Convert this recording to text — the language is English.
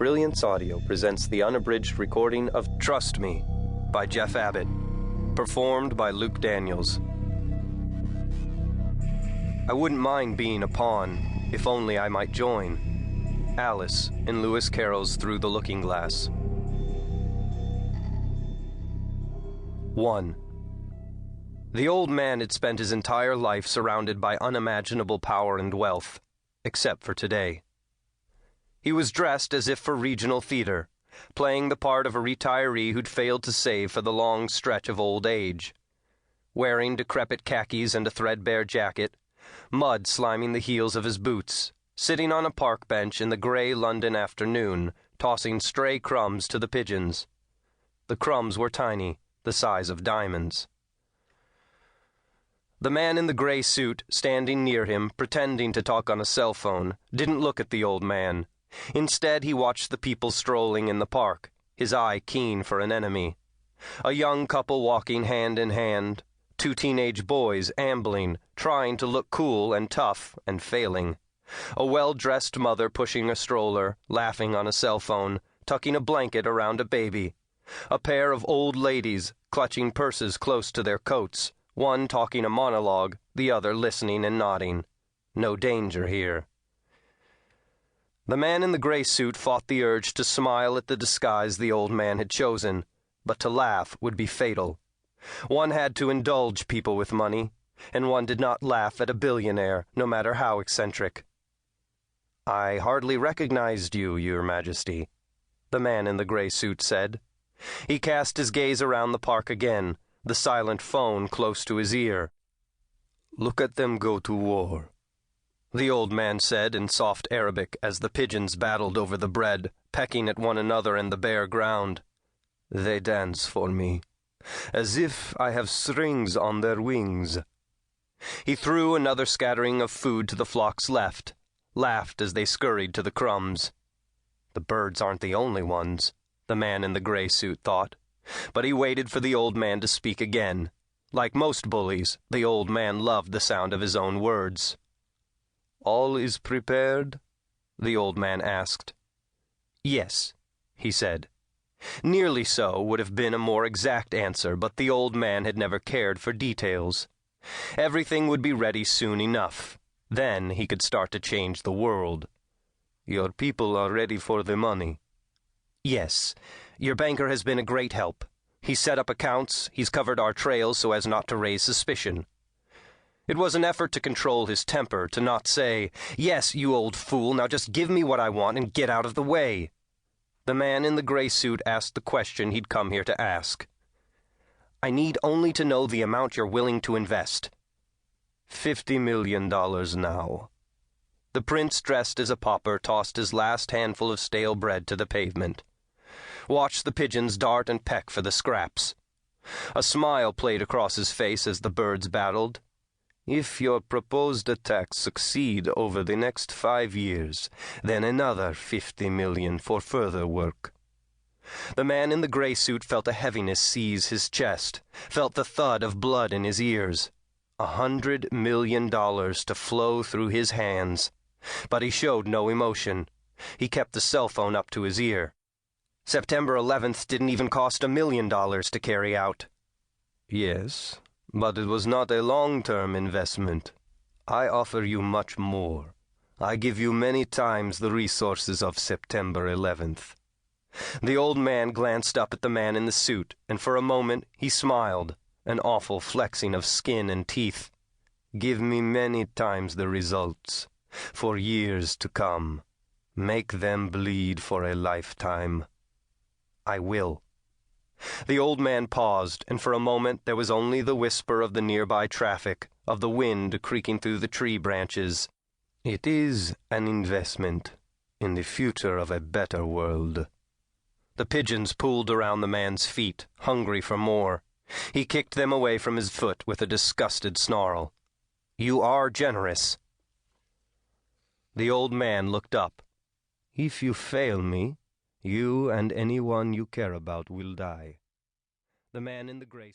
Brilliance Audio presents the unabridged recording of Trust Me by Jeff Abbott, performed by Luke Daniels. I wouldn't mind being a pawn, if only I might join. Alice in Lewis Carroll's Through the Looking Glass. 1. The old man had spent his entire life surrounded by unimaginable power and wealth, except for today. He was dressed as if for regional theater, playing the part of a retiree who'd failed to save for the long stretch of old age. Wearing decrepit khakis and a threadbare jacket, mud sliming the heels of his boots, sitting on a park bench in the gray London afternoon, tossing stray crumbs to the pigeons. The crumbs were tiny, the size of diamonds. The man in the gray suit, standing near him, pretending to talk on a cell phone, didn't look at the old man. Instead, he watched the people strolling in the park, his eye keen for an enemy. A young couple walking hand in hand, two teenage boys ambling, trying to look cool and tough and failing. A well-dressed mother pushing a stroller, laughing on a cell phone, tucking a blanket around a baby. A pair of old ladies, clutching purses close to their coats, one talking a monologue, the other listening and nodding. No danger here. The man in the gray suit fought the urge to smile at the disguise the old man had chosen, but to laugh would be fatal. One had to indulge people with money, and one did not laugh at a billionaire, no matter how eccentric. "I hardly recognized you, Your Majesty," the man in the gray suit said. He cast his gaze around the park again, the silent phone close to his ear. "Look at them go to war," the old man said in soft Arabic as the pigeons battled over the bread, pecking at one another in the bare ground. "They dance for me, as if I have strings on their wings." He threw another scattering of food to the flock's left, laughed as they scurried to the crumbs. The birds aren't the only ones, the man in the gray suit thought, but he waited for the old man to speak again. Like most bullies, the old man loved the sound of his own words. "All is prepared?" the old man asked. "Yes," he said. Nearly so would have been a more exact answer, but the old man had never cared for details. Everything would be ready soon enough. Then he could start to change the world. "Your people are ready for the money?" "Yes. Your banker has been a great help. He's set up accounts, he's covered our trails so as not to raise suspicion." It was an effort to control his temper, to not say, "Yes, you old fool, now just give me what I want and get out of the way." The man in the gray suit asked the question he'd come here to ask. "I need only to know the amount you're willing to invest." $50 million now. The prince, dressed as a pauper, tossed his last handful of stale bread to the pavement. Watched the pigeons dart and peck for the scraps. A smile played across his face as the birds battled. "If your proposed attacks succeed over the next 5 years, then another 50 million for further work." The man in the gray suit felt a heaviness seize his chest, felt the thud of blood in his ears. $100 million to flow through his hands. But he showed no emotion. He kept the cell phone up to his ear. September 11th didn't even cost $1 million to carry out. "Yes, but it was not a long-term investment. I offer you much more. I give you many times the resources of September 11th. The old man glanced up at the man in the suit, and for a moment he smiled, an awful flexing of skin and teeth. "Give me many times the results, for years to come. Make them bleed for a lifetime." "I will." The old man paused, and for a moment there was only the whisper of the nearby traffic, of the wind creaking through the tree branches. "It is an investment in the future of a better world." The pigeons pulled around the man's feet, hungry for more. He kicked them away from his foot with a disgusted snarl. "You are generous." The old man looked up. "If you fail me, you and anyone you care about will die." The man in the gray